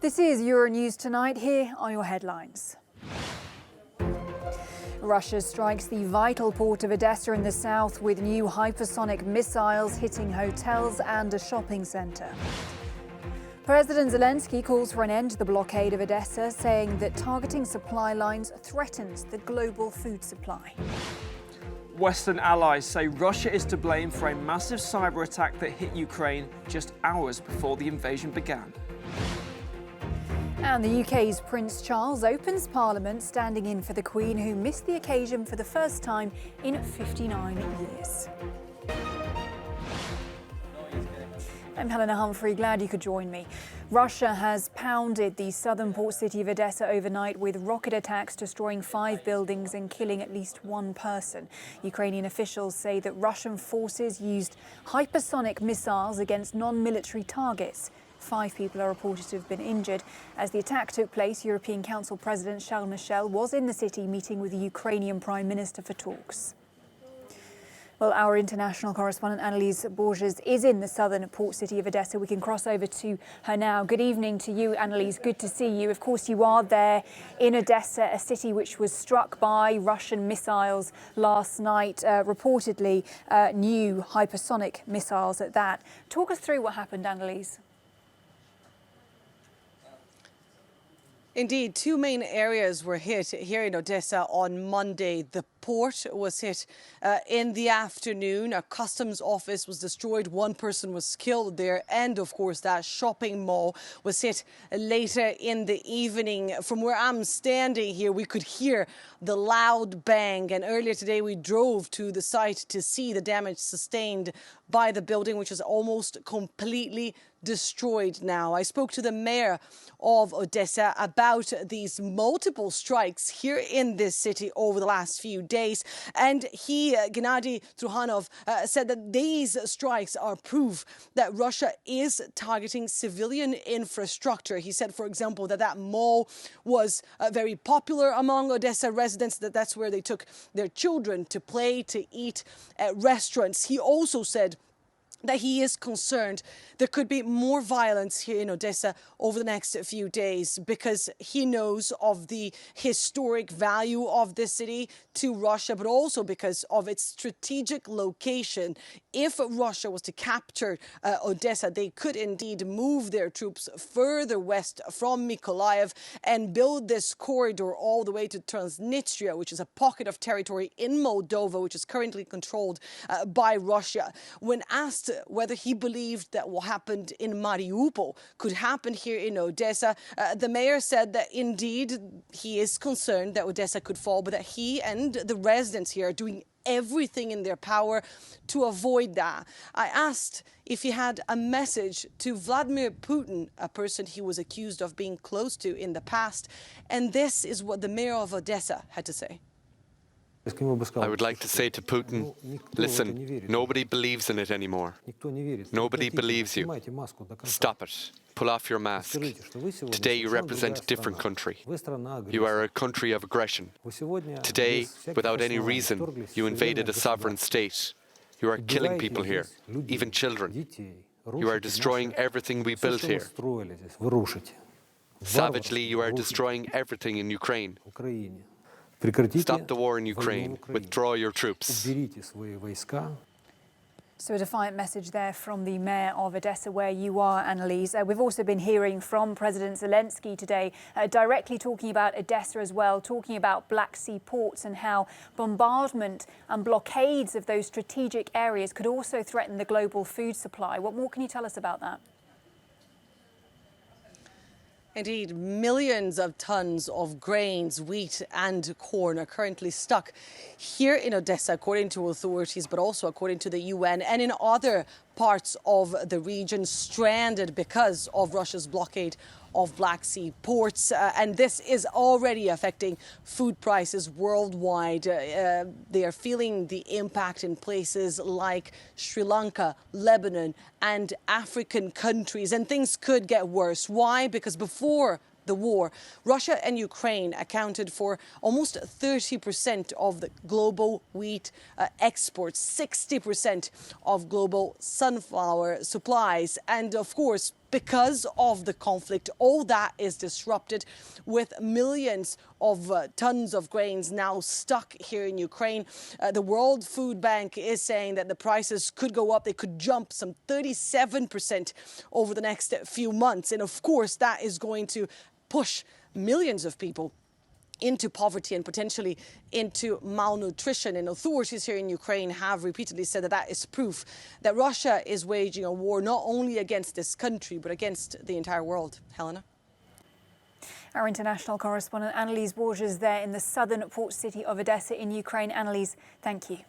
This is Euronews Tonight. Here are your headlines. Russia strikes the vital port of Odessa in the south with new hypersonic missiles hitting hotels and a shopping centre. President Zelensky calls for an end to the blockade of Odessa, saying that targeting supply lines threatens the global food supply. Western allies say Russia is to blame for a massive cyber attack that hit Ukraine just hours before the invasion began. And the UK's Prince Charles opens Parliament, standing in for the Queen, who missed the occasion for the first time in 59 years. I'm Helena Humphrey, glad you could join me. Russia has pounded the southern port city of Odessa overnight with rocket attacks, destroying 5 buildings and killing at least 1 person. Ukrainian officials say that Russian forces used hypersonic missiles against non-military targets. 5 people are reported to have been injured. As the attack took place, European Council President Charles Michel was in the city meeting with the Ukrainian Prime Minister for talks. Well, our international correspondent Annalise Borges is in the southern port city of Odessa. We can cross over to her now. Good evening to you, Annalise. Good to see you. Of course, you are there in Odessa, a city which was struck by Russian missiles last night, reportedly new hypersonic missiles at that. Talk us through what happened, Annalise. Indeed, 2 main areas were hit here in Odessa on Monday. The port was hit in the afternoon. A customs office was destroyed. 1 person was killed there. And, of course, that shopping mall was hit later in the evening. From where I'm standing here, we could hear the loud bang. And earlier today, we drove to the site to see the damage sustained by the building, which is almost completely destroyed now. I spoke to the mayor of Odessa about these multiple strikes here in this city over the last few days. And he, Gennady Truhanov, said that these strikes are proof that Russia is targeting civilian infrastructure. He said, for example, that mall was very popular among Odessa residents, that's where they took their children to play, to eat at restaurants. He also said that he is concerned there could be more violence here in Odessa over the next few days because he knows of the historic value of this city to Russia, but also because of its strategic location. If Russia was to capture Odessa, they could indeed move their troops further west from Mykolaiv and build this corridor all the way to Transnistria, which is a pocket of territory in Moldova, which is currently controlled by Russia. When asked whether he believed that what happened in Mariupol could happen here in Odessa, the mayor said that indeed he is concerned that Odessa could fall, but that he and the residents here are doing everything in their power to avoid that. I asked if he had a message to Vladimir Putin, a person he was accused of being close to in the past, and this is what the mayor of Odessa had to say. I would like to say to Putin, listen, nobody believes in it anymore. Nobody believes you. Stop it. Pull off your mask. Today you represent a different country. You are a country of aggression. Today, without any reason, you invaded a sovereign state. You are killing people here, even children. You are destroying everything we built here. Savagely, you are destroying everything in Ukraine. Stop the war in Ukraine. Withdraw your troops. So a defiant message there from the mayor of Odessa, where you are, Annalise. We've also been hearing from President Zelensky today, directly talking about Odessa as well, talking about Black Sea ports and how bombardment and blockades of those strategic areas could also threaten the global food supply. What more can you tell us about that? Indeed, millions of tons of grains, wheat and corn are currently stuck here in Odessa, according to authorities, but also according to the UN, and in other parts of the region, stranded because of Russia's blockade of Black Sea ports. And this is already affecting food prices worldwide. They are feeling the impact in places like Sri Lanka, Lebanon and African countries. And things could get worse. Why? Because before the war, Russia and Ukraine accounted for almost 30% of the global wheat exports, 60% of global sunflower supplies. And of course, because of the conflict. All that is disrupted, with millions of tons of grains now stuck here in Ukraine. The World Food Bank is saying that the prices could go up. They could jump some 37% over the next few months. And of course, that is going to push millions of people into poverty and potentially into malnutrition. And authorities here in Ukraine have repeatedly said that that is proof that Russia is waging a war not only against this country, but against the entire world. Helena? Our international correspondent Annalise Borges there in the southern port city of Odessa in Ukraine. Annalise, thank you.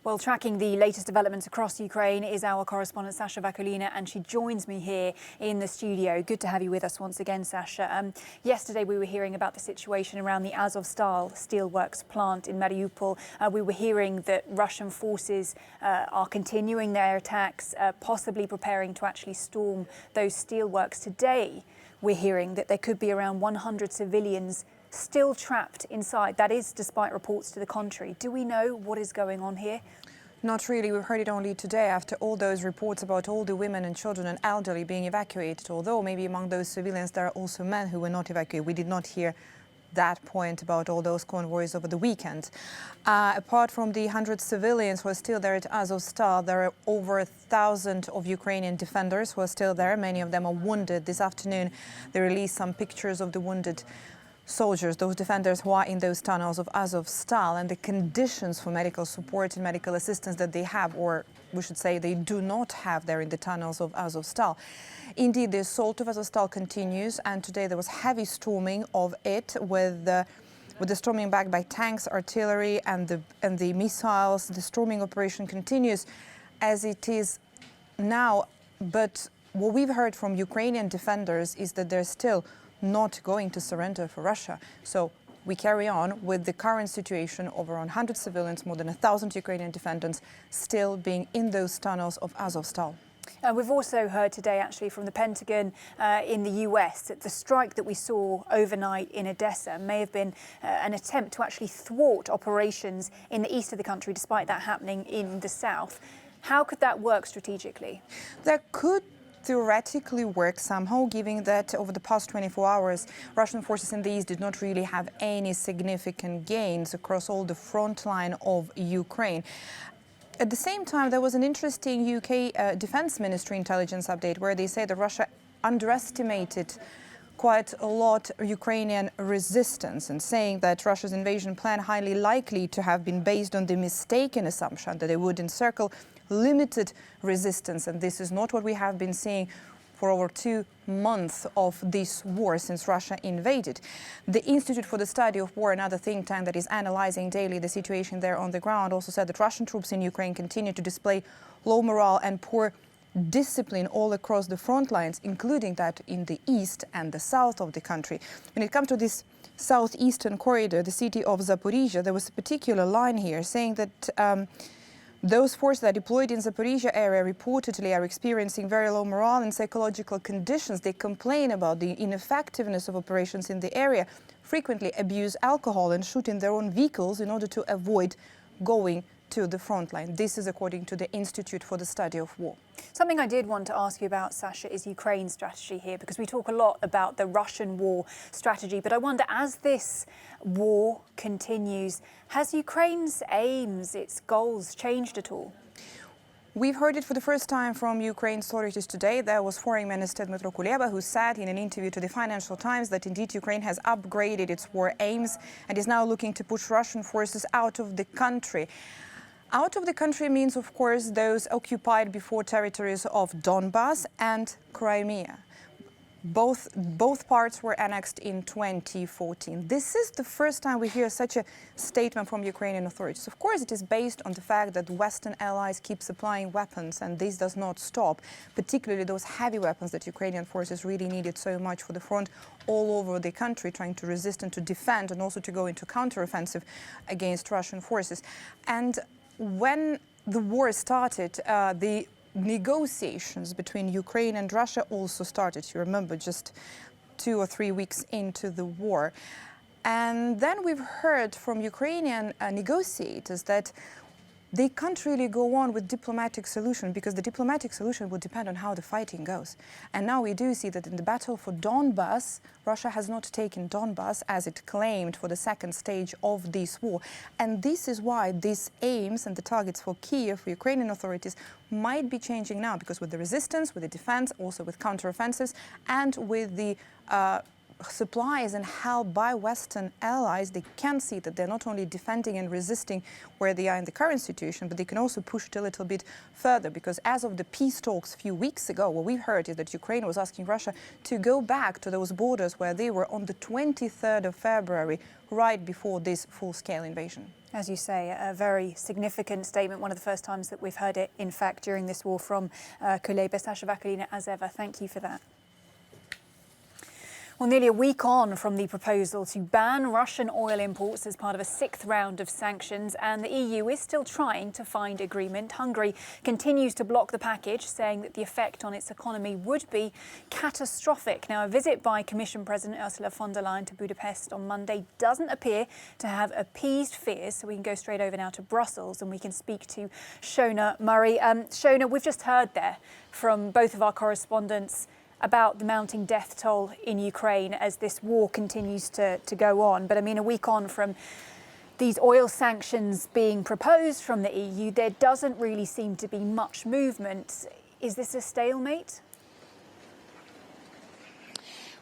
Well, tracking the latest developments across Ukraine is our correspondent Sasha Vakulina, and she joins me here in the studio. Good to have you with us once again, Sasha. Yesterday we were hearing about the situation around the Azovstal steelworks plant in Mariupol. We were hearing that Russian forces are continuing their attacks, possibly preparing to actually storm those steelworks. Today we're hearing that there could be around 100 civilians still trapped inside. That is despite reports to the contrary. Do we know what is going on here? Not really. We've heard it only today after all those reports about all the women and children and elderly being evacuated, although maybe among those civilians there are also men who were not evacuated. We did not hear that point about all those convoys over the weekend. Apart from the 100 civilians who are still there at Azovstal, there are over 1,000 of Ukrainian defenders who are still there. Many of them are wounded. This afternoon they released some pictures of the wounded soldiers, those defenders who are in those tunnels of Azovstal, and the conditions for medical support and medical assistance that they have, or we should say they do not have there in the tunnels of Azovstal. Indeed, the assault of Azovstal continues, and today there was heavy storming of it with the storming backed by tanks, artillery, and the missiles. The storming operation continues as it is now, but what we've heard from Ukrainian defenders is that they're still not going to surrender for Russia. So we carry on with the current situation of around 100 civilians, more than 1,000 Ukrainian defendants still being in those tunnels of Azovstal. We've also heard today, actually, from the Pentagon in the US that the strike that we saw overnight in Odessa may have been an attempt to actually thwart operations in the east of the country, despite that happening in the south. How could that work strategically? That could theoretically work somehow, given that over the past 24 hours, Russian forces in the east did not really have any significant gains across all the front line of Ukraine. At the same time, there was an interesting UK Defence Ministry intelligence update where they say that Russia underestimated quite a lot Ukrainian resistance, and saying that Russia's invasion plan highly likely to have been based on the mistaken assumption that they would encircle limited resistance. And this is not what we have been seeing for over 2 months of this war since Russia invaded. The Institute for the Study of War, another think tank that is analyzing daily the situation there on the ground, also said that Russian troops in Ukraine continue to display low morale and poor discipline all across the front lines, including that in the east and the south of the country. When it comes to this southeastern corridor, the city of Zaporizhia, there was a particular line here saying that those forces that are deployed in Zaporizhia area reportedly are experiencing very low morale and psychological conditions. They complain about the ineffectiveness of operations in the area, frequently abuse alcohol and shoot in their own vehicles in order to avoid going to the front line. This is according to the Institute for the Study of War. Something I did want to ask you about, Sasha, is Ukraine's strategy here, because we talk a lot about the Russian war strategy. But I wonder, as this war continues, has Ukraine's aims, its goals changed at all? We've heard it for the first time from Ukraine's authorities today. There was Foreign Minister Dmytro Kuleba, who said in an interview to the Financial Times that indeed Ukraine has upgraded its war aims and is now looking to push Russian forces out of the country. Out of the country means, of course, those occupied before territories of Donbas and Crimea. Both parts were annexed in 2014. This is the first time we hear such a statement from Ukrainian authorities. Of course, it is based on the fact that Western allies keep supplying weapons, and this does not stop, particularly those heavy weapons that Ukrainian forces really needed so much for the front all over the country, trying to resist and to defend and also to go into counteroffensive against Russian forces. And when the war started, the negotiations between Ukraine and Russia also started. You remember, just 2 or 3 weeks into the war. And then we've heard from Ukrainian negotiators that they can't really go on with diplomatic solution, because the diplomatic solution would depend on how the fighting goes. And now we do see that in the battle for Donbas, Russia has not taken Donbas as it claimed for the second stage of this war. And this is why these aims and the targets for Kiev, for Ukrainian authorities, might be changing now, because with the resistance, with the defense, also with counteroffensives, and with the supplies and help by Western allies, they can see that they're not only defending and resisting where they are in the current situation, but they can also push it a little bit further. Because as of the peace talks a few weeks ago, what we've heard is that Ukraine was asking Russia to go back to those borders where they were on the 23rd of February, right before this full-scale invasion. As you say, a very significant statement, one of the first times that we've heard it, in fact, during this war from Kuleba Sashavakalina, as ever. Thank you for that. Well, nearly a week on from the proposal to ban Russian oil imports as part of a sixth round of sanctions, and the EU is still trying to find agreement. Hungary continues to block the package, saying that the effect on its economy would be catastrophic. Now, a visit by Commission President Ursula von der Leyen to Budapest on Monday doesn't appear to have appeased fears, so we can go straight over now to Brussels and we can speak to Shona Murray. Shona, we've just heard there from both of our correspondents about the mounting death toll in Ukraine as this war continues to go on. But I mean, a week on from these oil sanctions being proposed from the EU, there doesn't really seem to be much movement. Is this a stalemate?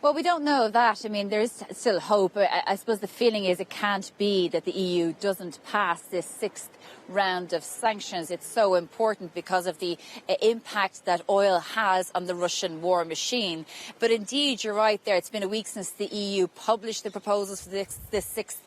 Well, we don't know that. I mean, there is still hope. I suppose the feeling is it can't be that the EU doesn't pass this sixth round of sanctions. It's so important because of the impact that oil has on the Russian war machine. But indeed, you're right there. It's been a week since the EU published the proposals for this sixth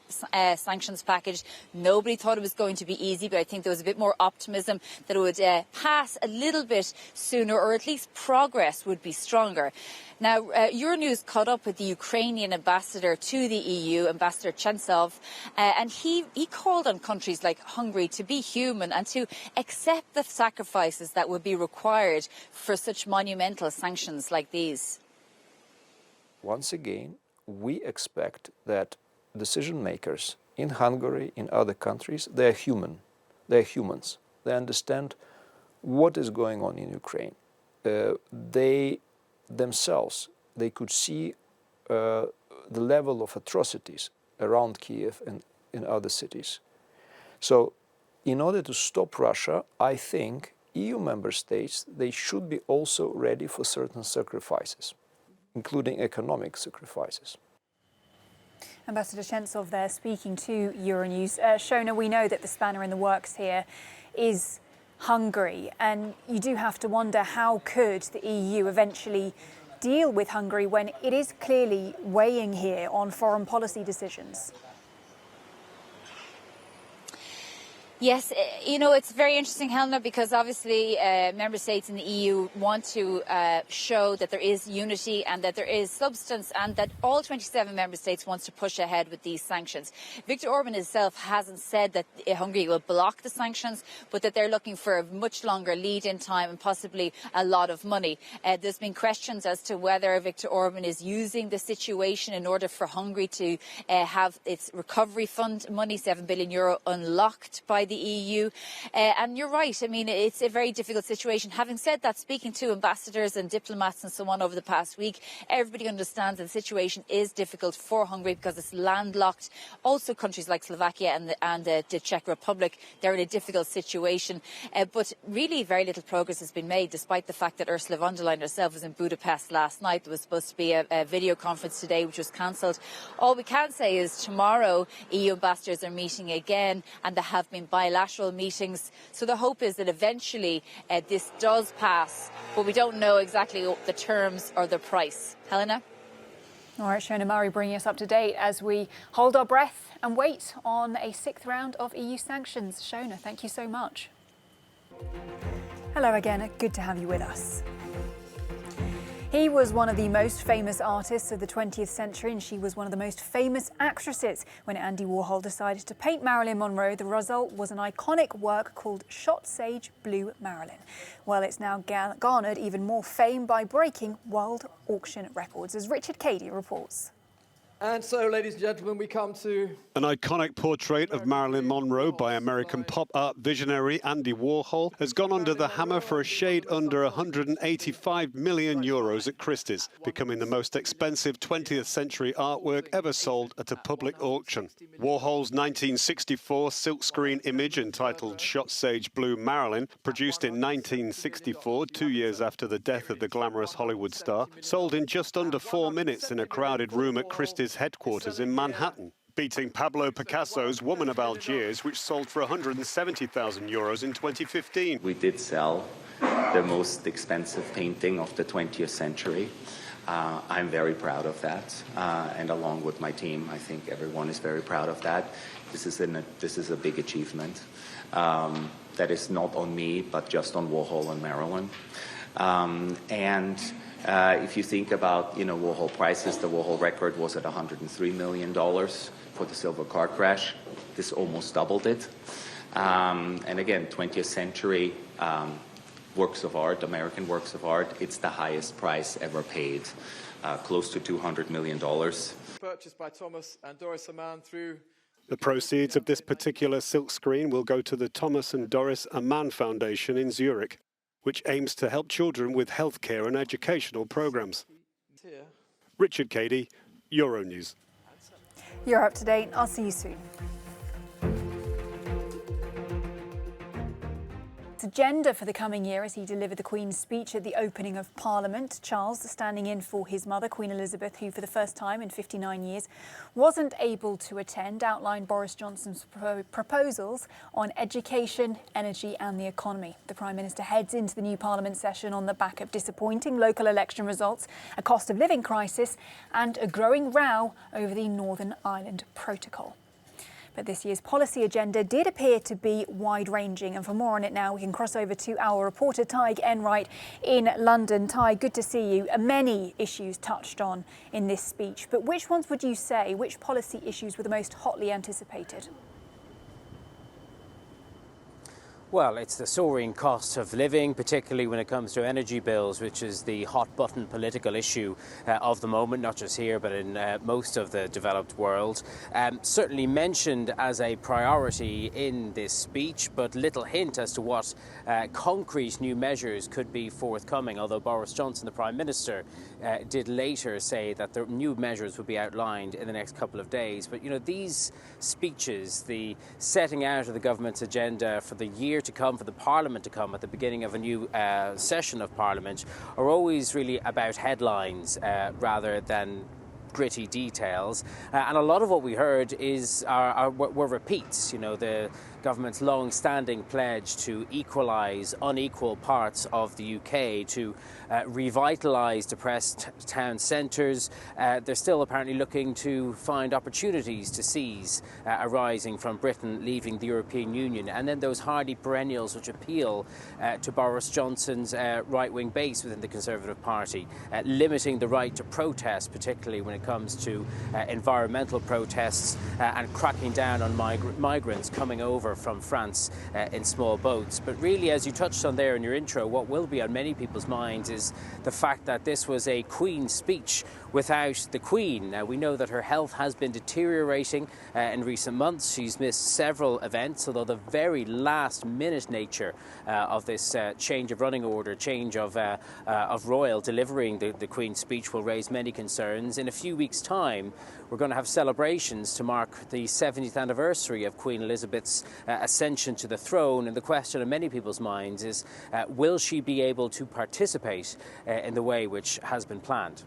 sanctions package. Nobody thought it was going to be easy, but I think there was a bit more optimism that it would pass a little bit sooner, or at least progress would be stronger. Now, Euronews caught up with the Ukrainian ambassador to the EU, Ambassador Chentsov, and he called on countries like Hungary to be human and to accept the sacrifices that would be required for such monumental sanctions like these. Once again, we expect that decision makers in Hungary, in other countries, they're human. They're humans. They understand what is going on in Ukraine. They themselves, they could see the level of atrocities around Kiev and in other cities. So in order to stop Russia, I think EU member states, they should be also ready for certain sacrifices, including economic sacrifices. Ambassador Chentsov there speaking to Euronews. Shona, we know that the spanner in the works here is Hungary, and you do have to wonder how could the EU eventually deal with Hungary when it is clearly weighing here on foreign policy decisions. Yes, you know, it's very interesting, Helena, because obviously member states in the EU want to show that there is unity and that there is substance and that all 27 member states wants to push ahead with these sanctions. Viktor Orban himself hasn't said that Hungary will block the sanctions, but that they're looking for a much longer lead-in time and possibly a lot of money. There's been questions as to whether Viktor Orban is using the situation in order for Hungary to have its recovery fund money, €7 billion, unlocked by the EU. And you're right, I mean, it's a very difficult situation. Having said that, speaking to ambassadors and diplomats and so on over the past week, everybody understands that the situation is difficult for Hungary because it's landlocked. Also, countries like Slovakia and the Czech Republic, they're in a difficult situation. But really very little progress has been made, despite the fact that Ursula von der Leyen herself was in Budapest last night. There was supposed to be a video conference today, which was cancelled. All we can say is tomorrow EU ambassadors are meeting again, and there have been bilateral meetings. So the hope is that eventually this does pass, but we don't know exactly the terms or the price. Helena? All right, Shona Murray bringing us up to date as we hold our breath and wait on a sixth round of EU sanctions. Shona, thank you so much. Hello again, good to have you with us. He was one of the most famous artists of the 20th century, and she was one of the most famous actresses. When Andy Warhol decided to paint Marilyn Monroe, the result was an iconic work called Shot Sage Blue Marilyn. Well, it's now garnered even more fame by breaking world auction records, as Richard Cady reports. And so, ladies and gentlemen, we come to an iconic portrait of Marilyn Monroe by American pop art visionary Andy Warhol has gone under the hammer for a shade under 185 million euros at Christie's, becoming the most expensive 20th century artwork ever sold at a public auction. Warhol's 1964 silkscreen image entitled Shot Sage Blue Marilyn, produced in 1964, 2 years after the death of the glamorous Hollywood star, sold in just under 4 minutes in a crowded room at Christie's headquarters in Manhattan, beating Pablo Picasso's Woman of Algiers, which sold for 170,000 euros in 2015. We did sell the most expensive painting of the 20th century. I'm very proud of that, and along with my team, I think everyone is very proud of that. This is a big achievement. That is not on me, but just on Warhol and Marilyn. If you think about, Warhol prices, the Warhol record was at $103 million for the silver car crash. This almost doubled it. And again, 20th century works of art, American works of art, it's the highest price ever paid, close to $200 million. purchased by Thomas and Doris Amann through. The proceeds of this particular silkscreen will go to the Thomas and Doris Amann Foundation in Zurich, which aims to help children with healthcare and educational programs. Richard Cady, Euronews. You're up to date. I'll see you soon. Agenda for the coming year as he delivered the Queen's speech at the opening of Parliament. Charles, standing in for his mother, Queen Elizabeth, who for the first time in 59 years wasn't able to attend, outlined Boris Johnson's proposals on education, energy and the economy. The Prime Minister heads into the new Parliament session on the back of disappointing local election results, a cost of living crisis and a growing row over the Northern Ireland Protocol. But this year's policy agenda did appear to be wide-ranging. And for more on it now, we can cross over to our reporter, Tig Enright in London. Tig, good to see you. Many issues touched on in this speech, but which ones would you say, which policy issues were the most hotly anticipated? Well, it's the soaring cost of living, particularly when it comes to energy bills, which is the hot-button political issue of the moment, not just here, but in most of the developed world. Certainly mentioned as a priority in this speech, but little hint as to what concrete new measures could be forthcoming, although Boris Johnson, the Prime Minister, did later say that the new measures would be outlined in the next couple of days. But, you know, these speeches, the setting out of the government's agenda for the year to come, for the Parliament to come at the beginning of a new session of Parliament, are always really about headlines rather than gritty details. And a lot of what we heard were repeats. You know, the government's long-standing pledge to equalise unequal parts of the UK, to revitalise depressed town centres. They're still apparently looking to find opportunities to seize arising from Britain leaving the European Union. And then those hardy perennials which appeal to Boris Johnson's right-wing base within the Conservative Party, limiting the right to protest, particularly when it comes to environmental protests, and cracking down on migrants coming over from France in small boats. But really, as you touched on there in your intro, what will be on many people's minds is the fact that this was a Queen's speech without the Queen. Now, we know that her health has been deteriorating in recent months. She's missed several events, although the very last-minute nature of this change of running order, change of Royal delivering the Queen's speech will raise many concerns. In a few weeks' time, we're going to have celebrations to mark the 70th anniversary of Queen Elizabeth's ascension to the throne, and the question on many people's minds is, will she be able to participate in the way which has been planned?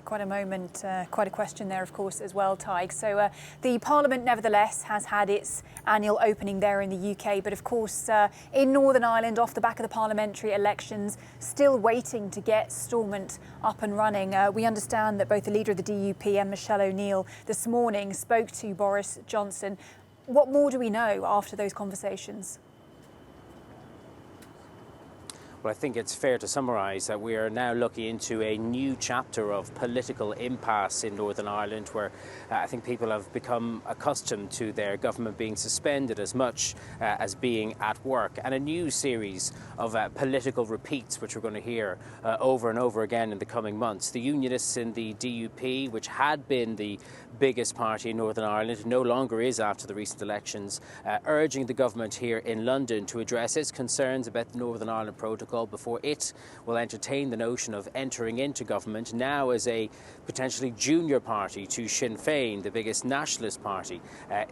Quite a moment, quite a question there, of course, as well, Tig. So the Parliament, nevertheless, has had its annual opening there in the UK. But of course, in Northern Ireland, off the back of the parliamentary elections, still waiting to get Stormont up and running. We understand that both the leader of the DUP and Michelle O'Neill this morning spoke to Boris Johnson. What more do we know after those conversations? Well, I think it's fair to summarise that we are now looking into a new chapter of political impasse in Northern Ireland, where I think people have become accustomed to their government being suspended as much as being at work, and a new series of political repeats, which we're going to hear over and over again in the coming months. The Unionists in the DUP, which had been the biggest party in Northern Ireland, no longer is after the recent elections, urging the government here in London to address its concerns about the Northern Ireland Protocol before it will entertain the notion of entering into government, now as a potentially junior party to Sinn Féin, the biggest nationalist party.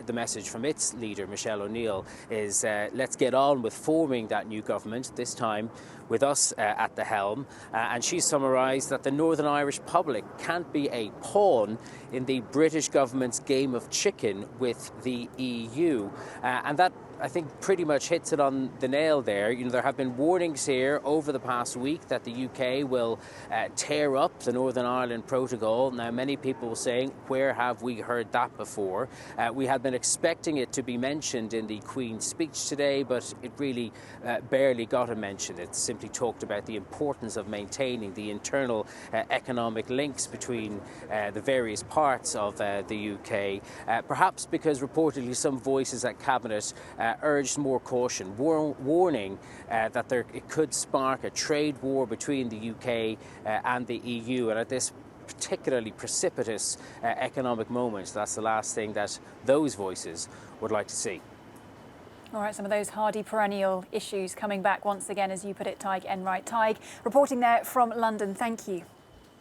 The message from its leader, Michelle O'Neill, is let's get on with forming that new government, this time with us at the helm. And she summarised that the Northern Irish public can't be a pawn in the British government's game of chicken with the EU. And that, I think, pretty much hits it on the nail there. You know, there have been warnings here over the past week that the UK will tear up the Northern Ireland Protocol. Now, many people saying, where have we heard that before? We had been expecting it to be mentioned in the Queen's speech today, but it really barely got a mention. It simply talked about the importance of maintaining the internal economic links between the various parts of the UK, perhaps because reportedly some voices at Cabinet urged more caution, warning that it could spark a trade war between the UK and the EU. And at this particularly precipitous economic moment, that's the last thing that those voices would like to see. All right, some of those hardy perennial issues coming back once again, as you put it, Tig Enright. Tig, reporting there from London. Thank you.